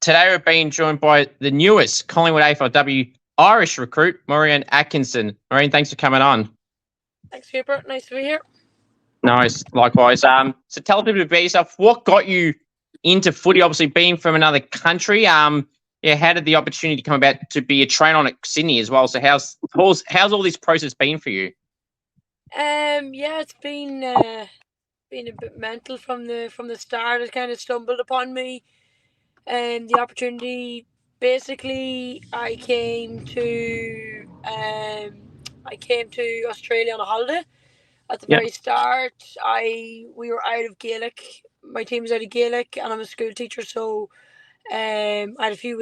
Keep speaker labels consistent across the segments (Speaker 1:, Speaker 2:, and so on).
Speaker 1: today we're being joined by the newest Collingwood AFLW Irish recruit, Muireann Atkinson. Muireann, thanks for coming on.
Speaker 2: Thanks, Cooper. Nice to be here.
Speaker 1: Nice, likewise. So tell us a bit about yourself. What got you into footy? Obviously, being from another country. How did the opportunity come about to be a trainer on at Sydney as well? So how's all this process been for you?
Speaker 2: It's been a bit mental from the start. It kind of stumbled upon me, and the opportunity. Basically, I came to Australia on a holiday. At the very start, we were out of Gaelic. My team was out of Gaelic, and I'm a school teacher, so I had a few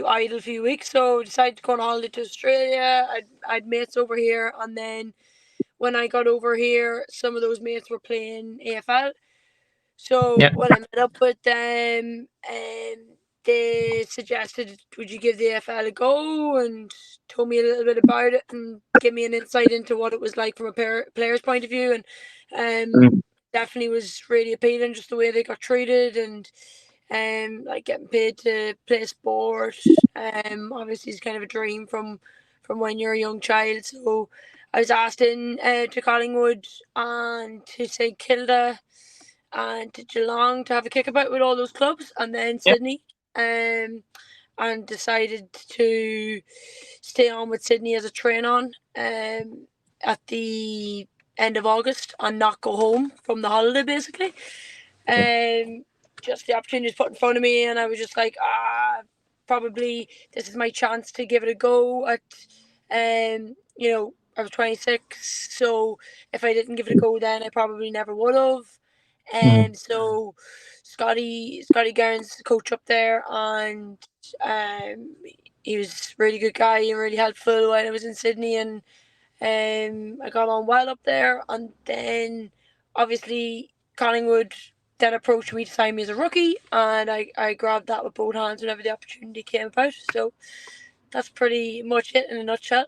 Speaker 2: idle weeks, so I decided to go on holiday to Australia. I'd mates over here, and then when I got over here, some of those mates were playing AFL. So when I met up with them, they suggested, would you give the AFL a go, and told me a little bit about it and give me an insight into what it was like from a player's point of view. And definitely was really appealing, just the way they got treated, and like getting paid to play sport. Obviously it's kind of a dream from when you're a young child. So I was asked in to Collingwood and to St Kilda and to Geelong to have a kickabout with all those clubs, and then Sydney, and decided to stay on with Sydney as a train-on at the end of August and not go home from the holiday, basically. Just the opportunity was put in front of me, and I was just like, probably this is my chance to give it a go. I was 26, so if I didn't give it a go then, I probably never would have. So Scotty Garn's the coach up there, and he was a really good guy and really helpful when I was in Sydney, and I got on well up there. And then obviously Collingwood then approached me to sign me as a rookie, and I grabbed that with both hands whenever the opportunity came about. So that's pretty much it in a nutshell.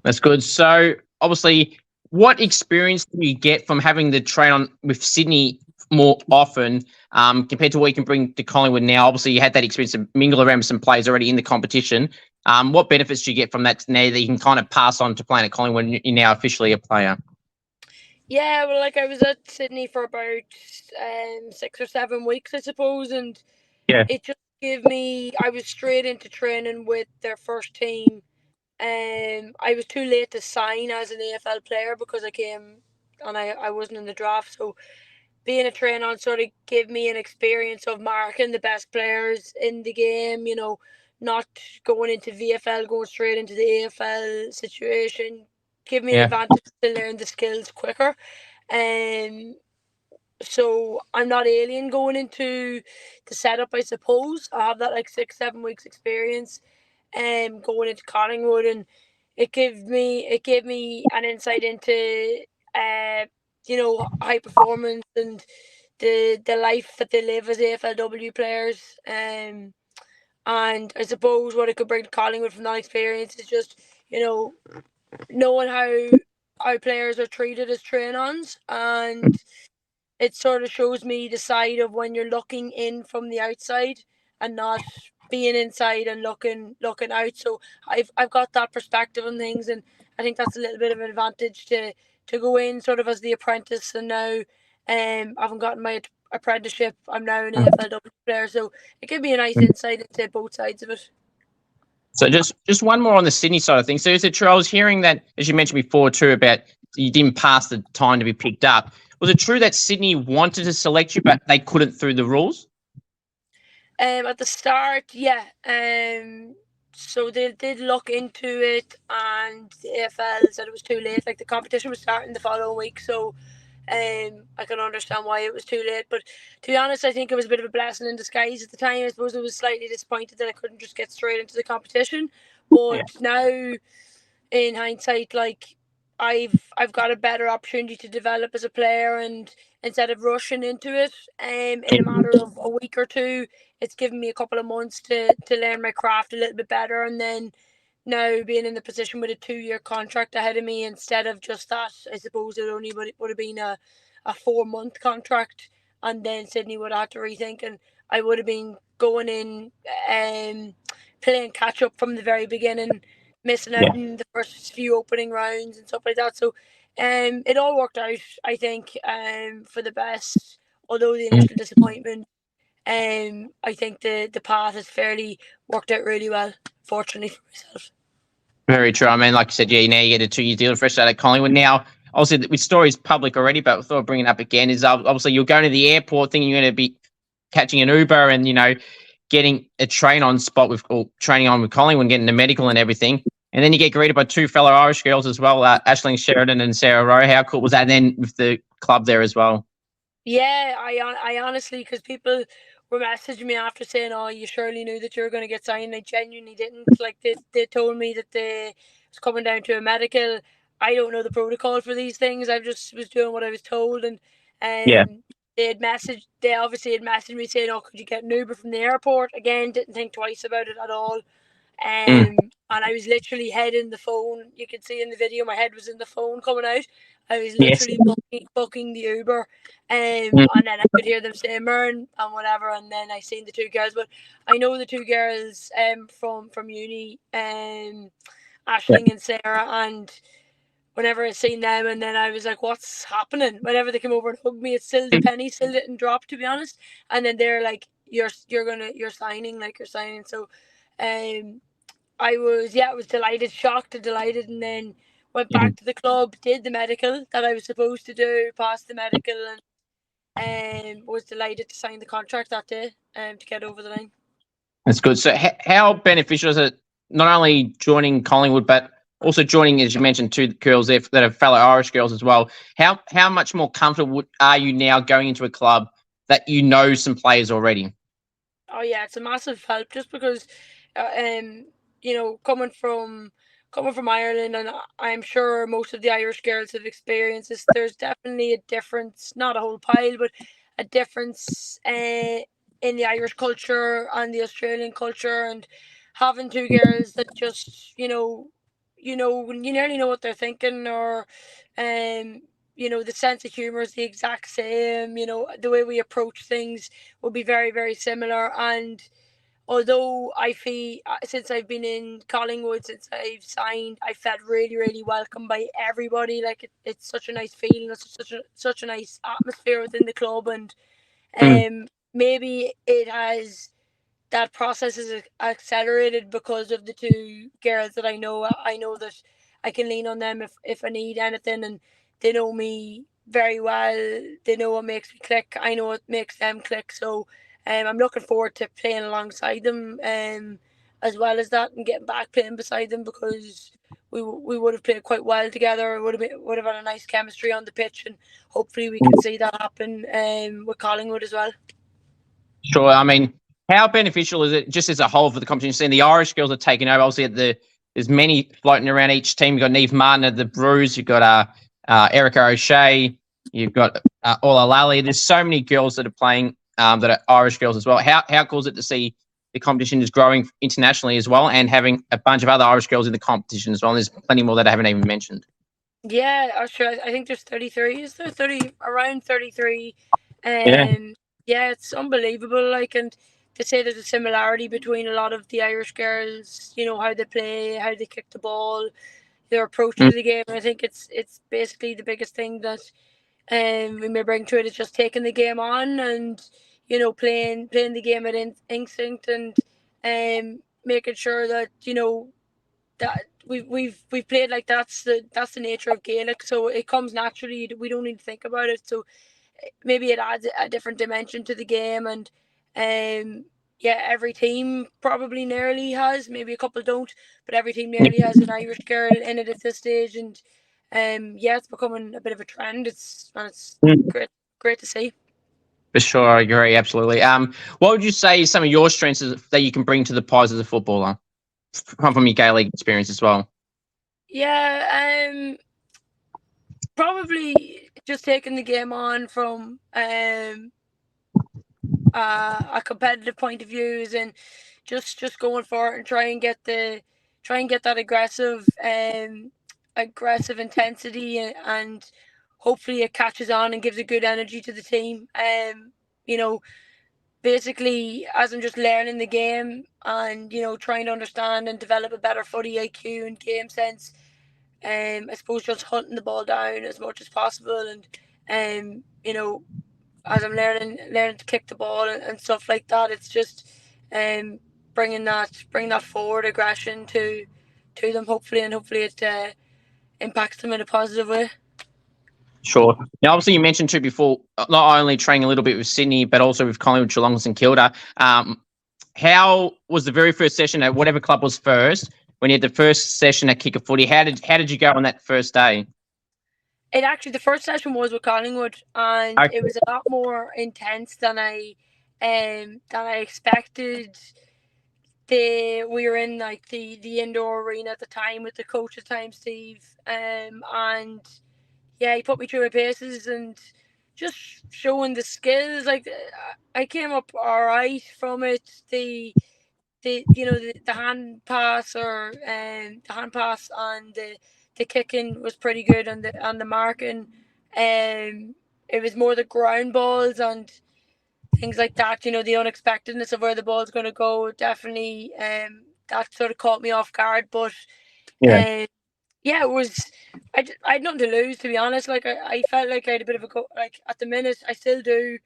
Speaker 1: That's good. So obviously, what experience do you get from having the train on with Sydney more often compared to what you can bring to Collingwood now? Obviously, you had that experience to mingle around with some players already in the competition. What benefits do you get from that now that you can kind of pass on to playing at Collingwood and you're now officially a player?
Speaker 2: Yeah, well, like I was at Sydney for about 6 or 7 weeks, I suppose, and it just gave me. I was straight into training with their first team. I was too late to sign as an AFL player because I came and I wasn't in the draft. So being a train-on sort of gave me an experience of marking the best players in the game. Not going into VFL, going straight into the AFL situation. Give me an advantage to learn the skills quicker. So I'm not alien going into the setup, I suppose. I have that 6-7 weeks experience going into Collingwood, and it gave me an insight into high performance and the life that they live as AFLW players. And I suppose what it could bring to Collingwood from that experience is just knowing how players are treated as train-ons, and it sort of shows me the side of when you're looking in from the outside and not being inside and looking out. So I've got that perspective on things, and I think that's a little bit of an advantage to go in sort of as the apprentice. And now I haven't gotten my apprenticeship. I'm now an AFLW player, so it gave me a nice insight into both sides of it.
Speaker 1: So just one more on the Sydney side of things. So is it true? I was hearing that, as you mentioned before too, about you didn't pass the time to be picked up. Was it true that Sydney wanted to select you, but they couldn't through the rules?
Speaker 2: At the start, yeah. So they did look into it, and the AFL said it was too late. Like the competition was starting the following week, so I can understand why it was too late. But to be honest, I think it was a bit of a blessing in disguise at the time. I suppose I was slightly disappointed that I couldn't just get straight into the competition. But now, in hindsight, I've got a better opportunity to develop as a player, and instead of rushing into it in a matter of a week or two, it's given me a couple of months to learn my craft a little bit better. And then now being in the position with a 2-year contract ahead of me instead of just that, I suppose it only would have been a 4-month contract. and then Sydney would have had to rethink, and I would have been going in playing catch up from the very beginning, missing out in the first few opening rounds and stuff like that. So it all worked out, I think, for the best. Although the initial disappointment, I think the path has fairly worked out really well, fortunately for myself.
Speaker 1: Very true. I mean, like you said, yeah, now you get a 2-year deal fresh out of Collingwood. Now, obviously, with stories public already, but I thought I'd bring it up again, is obviously you're going to the airport thinking you're going to be catching an Uber and, getting a train on spot with, or training on with Collingwood, getting the medical and everything. And then you get greeted by 2 fellow Irish girls as well, Aishling, Sheridan and Sarah Rowe. How cool was that? And then with the club there as well.
Speaker 2: Yeah, I honestly, because people were messaging me after saying, "Oh, you surely knew that you were going to get signed." I genuinely didn't. Like they told me that they was coming down to a medical. I don't know the protocol for these things. I just was doing what I was told, and They obviously had messaged me saying, "Oh, could you get an Uber from the airport?" Again, didn't think twice about it at all. And I was literally head in the phone. You can see in the video, my head was in the phone coming out. I was literally booking the Uber, and then I could hear them say "Muireann" and whatever, and then I seen the 2 girls. But I know the 2 girls from uni, Aishling and Sarah, and whenever I seen them, and then I was like, "What's happening?" Whenever they came over and hugged me, the penny still didn't drop, to be honest. And then they're like, "You're signing, like you're signing." So, I was delighted, shocked and delighted, and then went back to the club, did the medical that I was supposed to do, passed the medical, and was delighted to sign the contract that day to get over the line.
Speaker 1: That's good. So how beneficial is it not only joining Collingwood, but also joining, as you mentioned, 2 girls there that are fellow Irish girls as well? How much more comfortable are you now going into a club that you know some players already?
Speaker 2: Oh yeah, it's a massive help, just because coming from Ireland, and I'm sure most of the Irish girls have experienced this. There's definitely a difference, not a whole pile, but a difference in the Irish culture and the Australian culture, and having 2 girls that just you nearly know what they're thinking, or the sense of humor is the exact same. The way we approach things will be very, very similar. And although I feel, since I've been in Collingwood, since I've signed, I felt really, really welcomed by everybody. Like it's such a nice feeling. It's such a nice atmosphere within the club, and maybe it has, that process is accelerated because of the 2 girls that I know. I know that I can lean on them if I need anything, and they know me very well. They know what makes me click. I know what makes them click. So I'm looking forward to playing alongside them, as well as that, and getting back playing beside them, because we would have played quite well together. Would have had a nice chemistry on the pitch, and hopefully we can see that happen with Collingwood as well.
Speaker 1: Sure. I mean, how beneficial is it just as a whole for the competition? Seeing the Irish girls are taking over. Obviously, there's many floating around each team. You've got Neve Martin at the Brews. You've got Erica O'Shea. You've got Ola Lally. There's so many girls that are playing that are Irish girls as well. How cool is it to see the competition is growing internationally as well, and having a bunch of other Irish girls in the competition as well? And there's plenty more that I haven't even mentioned.
Speaker 2: Yeah, sure. I think there's 33. Is there 30? Around 33. Yeah, it's unbelievable. Like, and to say there's a similarity between a lot of the Irish girls, how they play, how they kick the ball, their approach to the game. I think it's basically the biggest thing that we may bring to it is just taking the game on, and playing the game at instinct, and making sure that that we've played like that's the nature of Gaelic, so it comes naturally. We don't need to think about it. So maybe it adds a different dimension to the game, and every team probably nearly has, maybe a couple don't, but every team nearly has an Irish girl in it at this stage, and it's becoming a bit of a trend. It's great to see.
Speaker 1: For sure, I agree, absolutely. What would you say some of your strengths that you can bring to the Pies as a footballer, from your Gaelic experience as well?
Speaker 2: Yeah, probably just taking the game on from a competitive point of view, and just going for it and try and get that aggressive intensity, and hopefully it catches on and gives a good energy to the team. You know, basically, as I'm just learning the game and, you know, trying to understand and develop a better footy IQ and game sense, I suppose just hunting the ball down as much as possible, and you know, as I'm learning to kick the ball and stuff like that, it's just bringing that forward aggression to them, hopefully, and hopefully it impacts them in a positive way.
Speaker 1: Sure. Now, obviously, you mentioned too before, not only training a little bit with Sydney, but also with Collingwood, Geelong, and St Kilda. How was the very first session at whatever club was first? When you had the first session at Kick a Footy, how did you go on that first day?
Speaker 2: It actually, the first session was with Collingwood, and it was a lot more intense than I expected. We were in like the indoor arena at the time with the coach at the time, Steve, and yeah, he put me through my paces and just showing the skills. Like, I came up all right from it. The hand pass and the kicking was pretty good, and the marking. It was more the ground balls and things like that. You know, the unexpectedness of where the ball's going to go. Definitely, that sort of caught me off guard. But yeah, it was. I had nothing to lose, to be honest. Like, I felt like I had a bit of a go. Like, at the minute, I still do.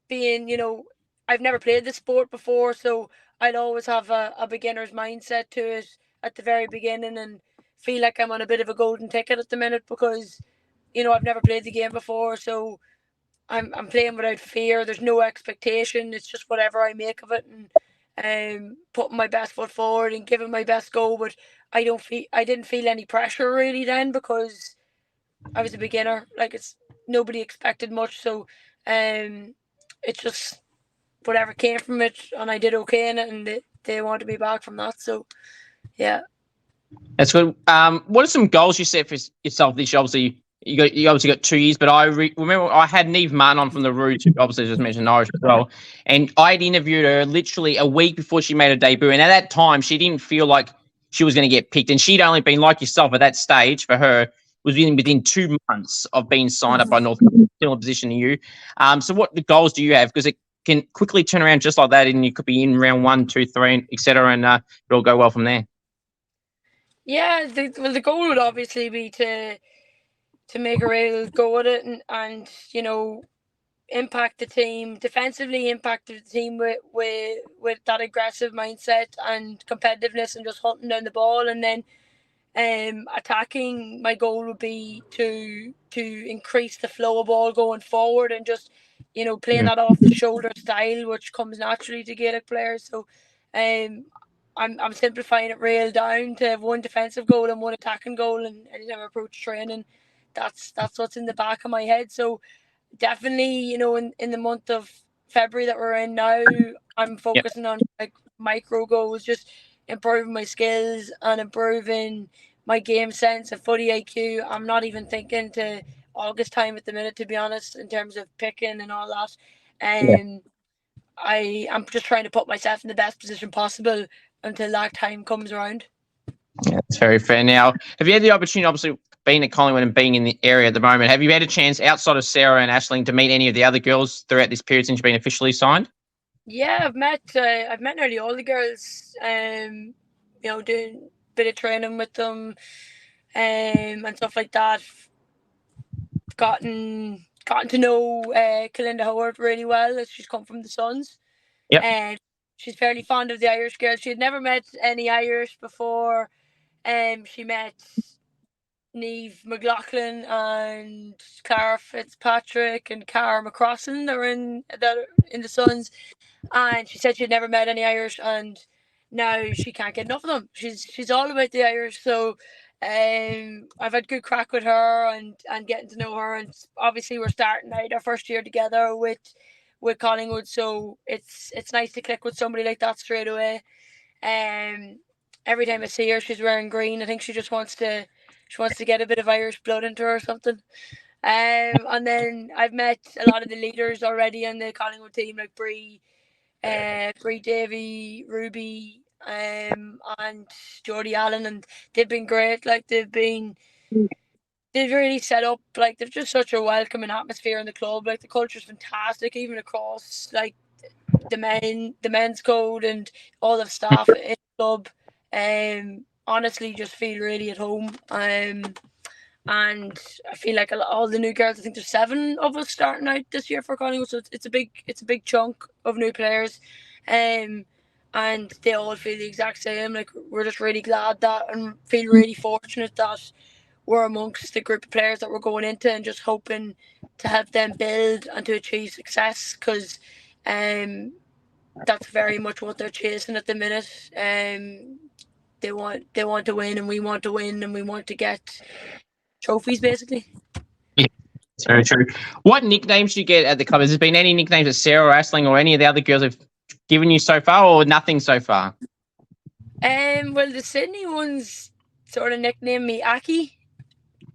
Speaker 2: Being, you know, I've never played the sport before, so I'd always have a beginner's mindset to it at the very beginning, and feel like I'm on a bit of a golden ticket at the minute because, you know, I've never played the game before, so I'm playing without fear. There's no expectation. It's just whatever I make of it, and putting my best foot forward and giving my best go. But I didn't feel any pressure really then, because I was a beginner. Like, nobody expected much, so it's just whatever came from it, and I did okay in it, and they wanted me back from that. So yeah.
Speaker 1: That's good. What are some goals you set for yourself this year? Obviously, you obviously got 2 years, but I remember I had Neve Martin on from the Roots, who obviously just mentioned Irish as well, and I'd interviewed her literally a week before she made her debut, and at that time she didn't feel like she was going to get picked, and she'd only been, like yourself, at that stage for her was within 2 months of being signed up by North, similar position to you. So what the goals do you have? Because it can quickly turn around just like that, and you could be in round 1, 2, 3, etc., and it'll go well from there.
Speaker 2: Yeah, the goal would obviously be to make a real go at it, and you know, impact the team defensively, impact the team with that aggressive mindset and competitiveness, and just hunting down the ball, and then attacking. My goal would be to increase the flow of ball going forward, and just, you know, playing that off the shoulder style, which comes naturally to Gaelic players. So I'm simplifying it real down to one defensive goal and one attacking goal, and anytime I approach training, that's what's in the back of my head. So definitely, you know, in the month of February that we're in now, I'm focusing on like micro goals, just improving my skills and improving my game sense and footy IQ. I'm not even thinking to August time at the minute, to be honest, in terms of picking and all that. I'm just trying to put myself in the best position possible until that time comes around.
Speaker 1: Yeah, that's very fair. Now, have you had the opportunity, obviously, being at Collingwood and being in the area at the moment, have you had a chance outside of Sarah and Aishling to meet any of the other girls throughout this period since you've been officially signed?
Speaker 2: Yeah, I've met nearly all the girls. You know, doing a bit of training with them, and stuff like that. Gotten to know Kalinda Howard really well, as she's come from the Suns.
Speaker 1: Yep.
Speaker 2: And she's fairly fond of the Irish girls. She had never met any Irish before. She met Niamh McLaughlin and Cara Fitzpatrick and Cara McCrossan that are in the Suns, and she said she'd never met any Irish, and now she can't get enough of them. She's all about the Irish. So I've had good crack with her and getting to know her, and obviously we're starting out our first year together with Collingwood, so it's nice to click with somebody like that straight away. Every time I see her, she's wearing green. I think she just wants to get a bit of Irish blood into her or something. And then I've met a lot of the leaders already on the Collingwood team, like Bree Davy, Ruby, and Jodie Allen, and they've been great. Like, they've been they've really set up, like, they've just such a welcoming atmosphere in the club. Like, the culture's fantastic, even across, like, the men's code and all the staff in the club. Honestly, just feel really at home. And I feel like all the new girls, I think there's 7 of us starting out this year for Collingwood, so it's a big chunk of new players. And they all feel the exact same. Like, we're just really glad that, and feel really fortunate that we're amongst the group of players that we're going into, and just hoping to help them build and to achieve success, because that's very much what they're chasing at the minute. They want to win, and we want to win, and we want to get trophies, basically.
Speaker 1: Yeah, it's very true. What nicknames do you get at the club? Has there been any nicknames that Sarah or Aishling or any of the other girls have given you so far, or nothing so far?
Speaker 2: Well, the Sydney ones sort of nickname me Aki.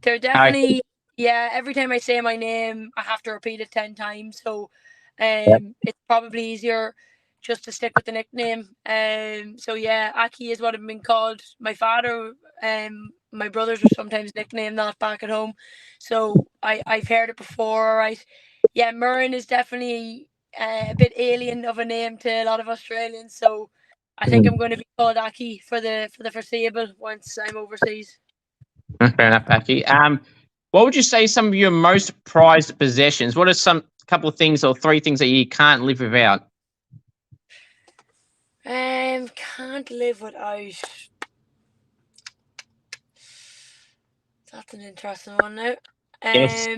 Speaker 2: They're definitely, every time I say my name, I have to repeat it 10 times. So it's probably easier just to stick with the nickname. So yeah, Aki is what I've been called. My father, my brothers were sometimes nicknamed that back at home. So I've heard it before, all right. Yeah, Muireann is definitely a bit alien of a name to a lot of Australians. So I think I'm going to be called Aki for the foreseeable once I'm overseas.
Speaker 1: Fair enough, Aki. What would you say some of your most prized possessions? What are some couple of things or 3 things that you can't live without?
Speaker 2: Can't live without. That's an interesting one now.
Speaker 1: Yes.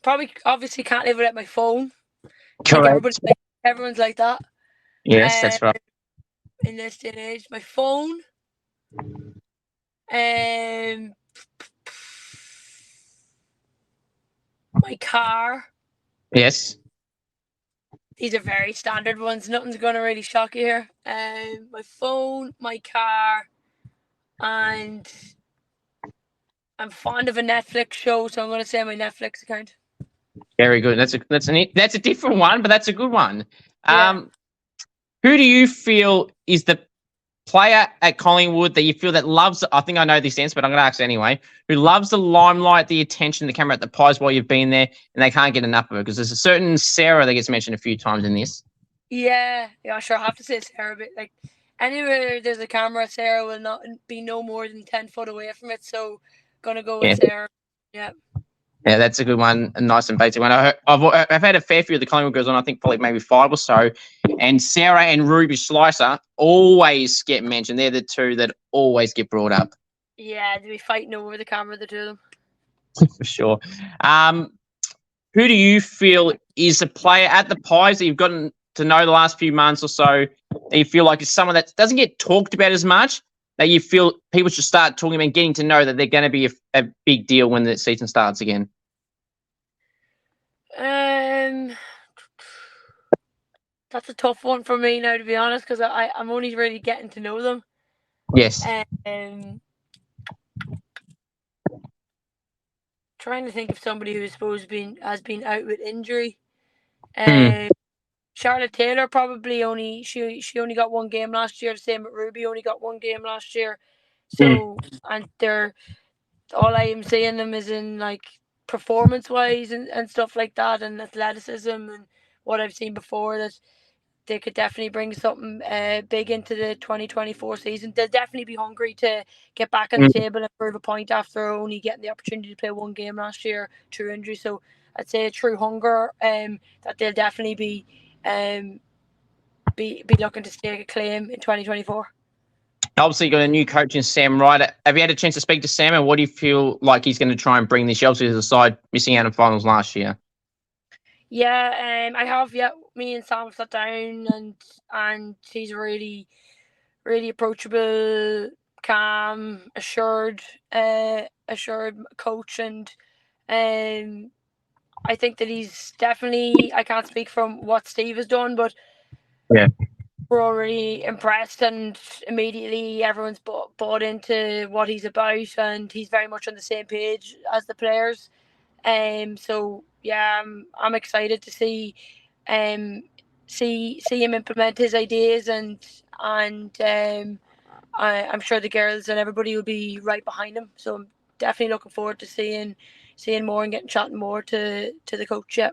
Speaker 2: Probably, obviously, can't live without my phone.
Speaker 1: Correct.
Speaker 2: Like everyone's like that.
Speaker 1: Yes, that's right.
Speaker 2: In this day and age, my phone. My car.
Speaker 1: Yes.
Speaker 2: These are very standard ones. Nothing's going to really shock you here. My phone, my car, and I'm fond of a Netflix show, so I'm going to say my Netflix account.
Speaker 1: Very good. That's a different one, but that's a good one.
Speaker 2: Yeah.
Speaker 1: Who do you feel is the player at Collingwood that you feel that loves? I think I know this answer, but I'm going to ask anyway. Who loves the limelight, the attention, the camera at the Pies while you've been there, and they can't get enough of it? Because there's a certain Sarah that gets mentioned a few times in this.
Speaker 2: Yeah, sure. I have to say Sarah, but like anywhere there's a camera, Sarah will not be no more than 10 foot away from it. So, gonna go with Sarah. Yeah.
Speaker 1: Yeah, that's a good one, a nice and basic one. I've had a fair few of the Collingwood girls on, I think probably maybe 5 or so, and Sarah and Ruby Slicer always get mentioned. They're the 2 that always get brought up.
Speaker 2: Yeah, they'll be fighting over the camera, the 2 of them.
Speaker 1: For sure. Who do you feel is a player at the Pies that you've gotten to know the last few months or so that you feel like is someone that doesn't get talked about as much, that you feel people should start talking about and getting to know that they're going to be a big deal when the season starts again?
Speaker 2: That's a tough one for me now, to be honest, because I'm only really getting to know them.
Speaker 1: Yes.
Speaker 2: Trying to think of somebody who has been out with injury. Charlotte Taylor probably only got 1 game last year. The same with Ruby, only got 1 game last year. So and they're all I am seeing them is in like performance wise and stuff like that, and athleticism and what I've seen before, that they could definitely bring something big into the 2024 season. They'll definitely be hungry to get back on the table and prove a point after only getting the opportunity to play 1 game last year through injury. So I'd say a true hunger that they'll definitely be looking to stake a claim in 2024.
Speaker 1: Obviously, you got a new coach in Sam Ryder. Have you had a chance to speak to Sam, and what do you feel like he's going to try and bring this year? Obviously, as a side missing out in finals last year.
Speaker 2: Yeah, I have. Yeah, me and Sam sat down, and he's really, really approachable, calm, assured coach, and I think that he's definitely. I can't speak from what Steve has done, but
Speaker 1: yeah,
Speaker 2: we're already impressed, and immediately everyone's bought into what he's about, and he's very much on the same page as the players. So yeah, I'm excited to see him implement his ideas, and I'm sure the girls and everybody will be right behind him. So definitely looking forward to seeing more and getting chatting more to the coach. Yeah.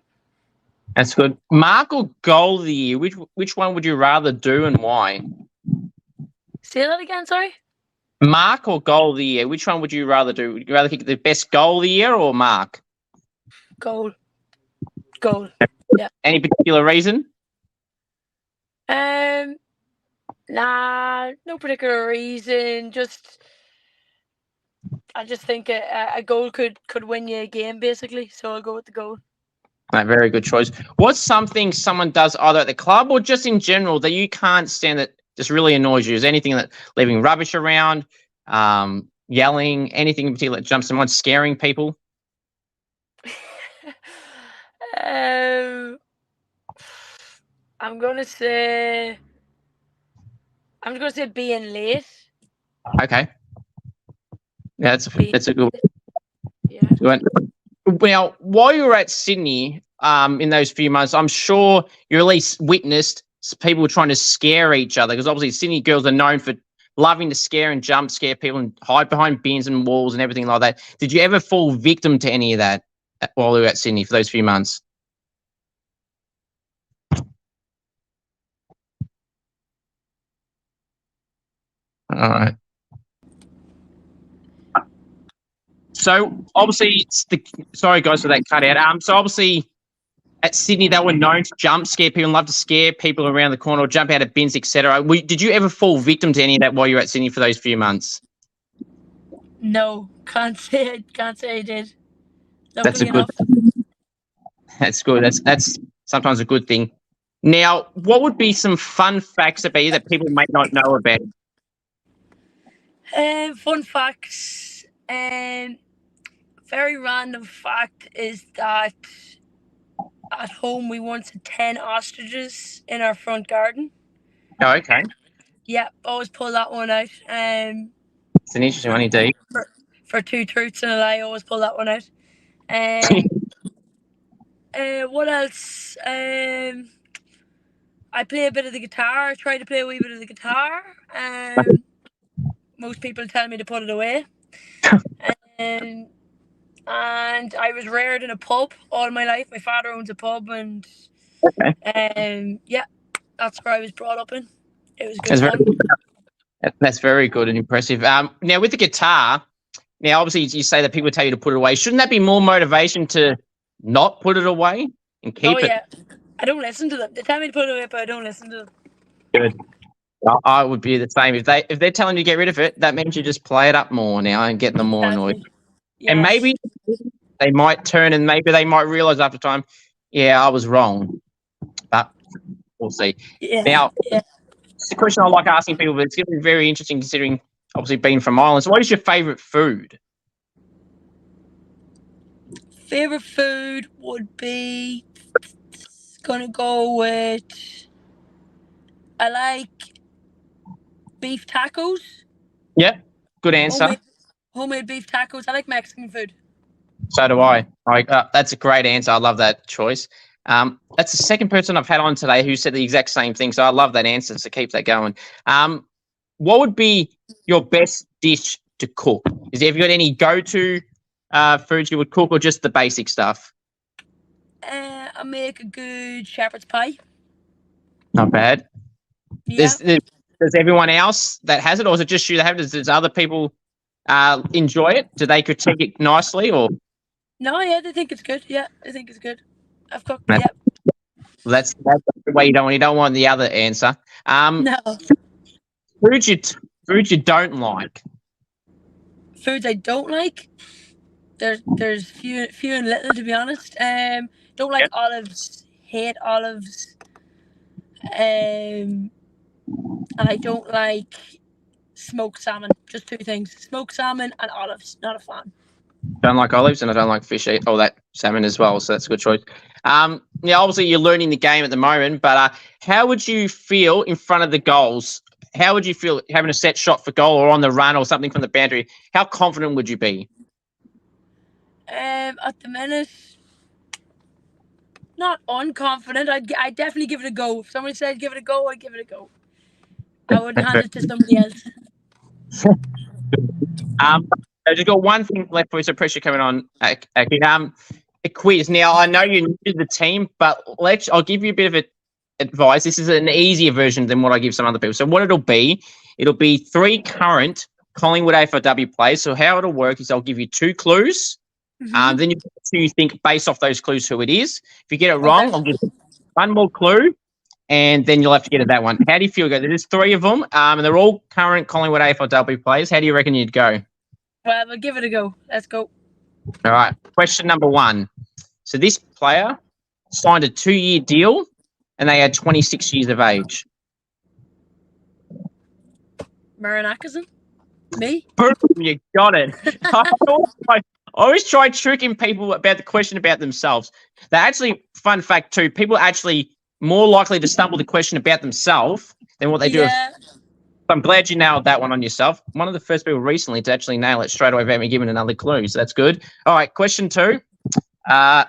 Speaker 1: That's good. Mark or goal of the year? Which one would you rather do and why?
Speaker 2: Say that again. Sorry.
Speaker 1: Mark or goal of the year? Which one would you rather do? Would you rather kick the best goal of the year or Mark?
Speaker 2: Goal. Yeah.
Speaker 1: Any particular reason?
Speaker 2: Nah, no particular reason. I just think a goal could win you a game, basically. So I'll go with the goal.
Speaker 1: Very good choice. What's something someone does either at the club or just in general that you can't stand that just really annoys you? Is there anything that leaving rubbish around, yelling, anything in particular that jumps to mind, scaring people?
Speaker 2: I'm gonna say being late.
Speaker 1: Okay. Yeah, that's a good one.
Speaker 2: Yeah.
Speaker 1: Now, while you were at Sydney, in those few months, I'm sure you at least witnessed people trying to scare each other, because obviously Sydney girls are known for loving to scare and jump scare people and hide behind bins and walls and everything like that. Did you ever fall victim to any of that while you were at Sydney for those few months? All right. So obviously, sorry guys for that cut out. So obviously, at Sydney, they were known to jump scare people and love to scare people around the corner or jump out of bins, etc. Did you ever fall victim to any of that while you were at Sydney for those few months?
Speaker 2: No, can't say I did.
Speaker 1: That's a good. That's good. That's sometimes a good thing. Now, what would be some fun facts about you that people might not know about?
Speaker 2: Fun facts. Very random fact is that at home we once had 10 ostriches in our front garden.
Speaker 1: Oh, okay.
Speaker 2: Yeah, always pull that one out.
Speaker 1: It's an interesting one indeed.
Speaker 2: For 2 truths and a lie, always pull that one out. What else? I play a bit of the guitar. I try to play a wee bit of the guitar. Most people tell me to put it away. And I was reared in a pub all my life. My father owns a pub, and yeah, that's where I was brought up in. It was good fun.
Speaker 1: That's very good and impressive. Now with the guitar, now obviously you say that people tell you to put it away. Shouldn't that be more motivation to not put it away and keep it?
Speaker 2: Oh yeah, I don't listen to them. They tell me to put it away, but I don't listen to them.
Speaker 1: Good. I would be the same. If they're telling you to get rid of it, that means you just play it up more now and get them more annoyed. Yes. And maybe they might turn and maybe they might realize after time, yeah, I was wrong. But we'll see.
Speaker 2: Yeah.
Speaker 1: Now, it's a question I like asking people, but it's going to be very interesting considering obviously being from Ireland. So what is your favourite food?
Speaker 2: Favourite food would be gonna go with, I like beef tacos. Yeah,
Speaker 1: good answer.
Speaker 2: Homemade beef tacos. I like Mexican food.
Speaker 1: So do I. That's a great answer. I love that choice. That's the second person I've had on today who said the exact same thing. So I love that answer. So keep that going. What would be your best dish to cook? Have you got any go-to foods you would cook, or just the basic stuff?
Speaker 2: I make a good shepherd's pie.
Speaker 1: Not bad.
Speaker 2: Yeah.
Speaker 1: Does everyone else that has it, or is it just you that have it? Does other people enjoy it? Do they critique it nicely, or?
Speaker 2: No, yeah, they think it's good. Yeah, I think it's good. I've cooked. Yeah.
Speaker 1: Well, that's the way you don't want the other answer.
Speaker 2: No.
Speaker 1: Foods you don't like.
Speaker 2: Foods I don't like. There's few and little, to be honest. Don't like olives. Hate olives. And I don't like smoked salmon. Just 2 things: smoked salmon and olives. Not a fan.
Speaker 1: Don't like olives, and I don't like fish. That salmon as well. So that's a good choice. Yeah, obviously you're learning the game at the moment, but how would you feel in front of the goals? How would you feel having a set shot for goal or on the run or something from the boundary? How confident would you be?
Speaker 2: At the minute, not unconfident. I'd definitely give it a go. If somebody said give it a go, I'd give it a go. I wouldn't hand it to somebody else.
Speaker 1: I've just got one thing left for you, so pressure coming on. A quiz. Now, I know you're new to the team, but I'll give you a bit of advice. This is an easier version than what I give some other people. So what it'll be 3 current Collingwood AFLW players. So how it'll work is I'll give you 2 clues. Then you think based off those clues who it is. If you get it wrong, I'll give you 1 more clue, and then you'll have to get at that one. How do you feel? There's 3 of them, and they're all current Collingwood AFLW players. How do you reckon you'd go?
Speaker 2: Well, we'll give it a go. Let's go.
Speaker 1: All right. Question number 1. So this player signed a 2-year deal, and they had 26 years of age.
Speaker 2: Muireann Atkinson? Me?
Speaker 1: Boom, you got it. I always try tricking people about the question about themselves. They're actually, fun fact too, people are actually more likely to stumble the question about themselves than what they do. I'm glad you nailed that one on yourself. One of the first people recently to actually nail it straight away without me giving another clue, so that's good. All right, question 2.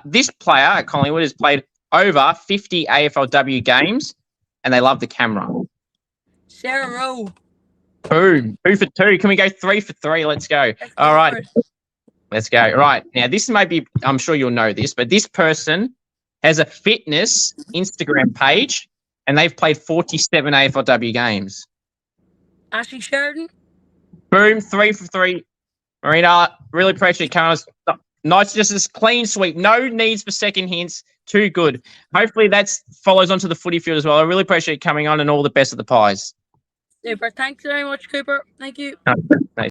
Speaker 1: This player at Collingwood has played over 50 AFLW games, and they love the camera.
Speaker 2: Sarah Rowe.
Speaker 1: Boom. 2 for 2. Can we go 3 for 3? Let's go. All right. Let's go. Right. Now, this may be, I'm sure you'll know this, but this person has a fitness Instagram page, and they've played 47 AFLW games.
Speaker 2: Aishling Sheridan.
Speaker 1: Boom. 3 for 3. Marina, really appreciate you coming on. Nice, just this clean sweep. No needs for second hints. Too good. Hopefully that follows onto the footy field as well. I really appreciate you coming on, and all the best of the Pies.
Speaker 2: Super. Thanks very much, Cooper. Thank you.
Speaker 1: No,